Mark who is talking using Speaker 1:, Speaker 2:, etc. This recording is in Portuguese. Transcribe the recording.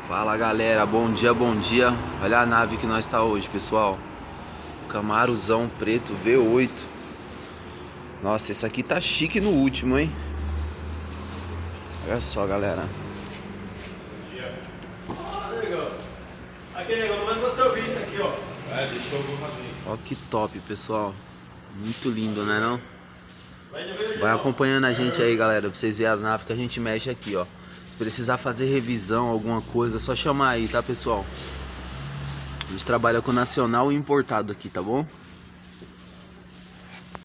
Speaker 1: Fala galera, bom dia, bom dia. Olha a nave que nós está hoje, pessoal. Camaruzão preto V8. Nossa, esse aqui tá chique no último, hein? Olha só, galera.
Speaker 2: Aqui, negão, não vai ser isso aqui, ó.
Speaker 1: Ó que top, pessoal. Muito lindo, né não? Vai acompanhando a gente aí, galera, pra vocês verem as naves que a gente mexe aqui, ó. Se precisar fazer revisão, alguma coisa, é só chamar aí, tá, pessoal? A gente trabalha com nacional e importado aqui, tá bom?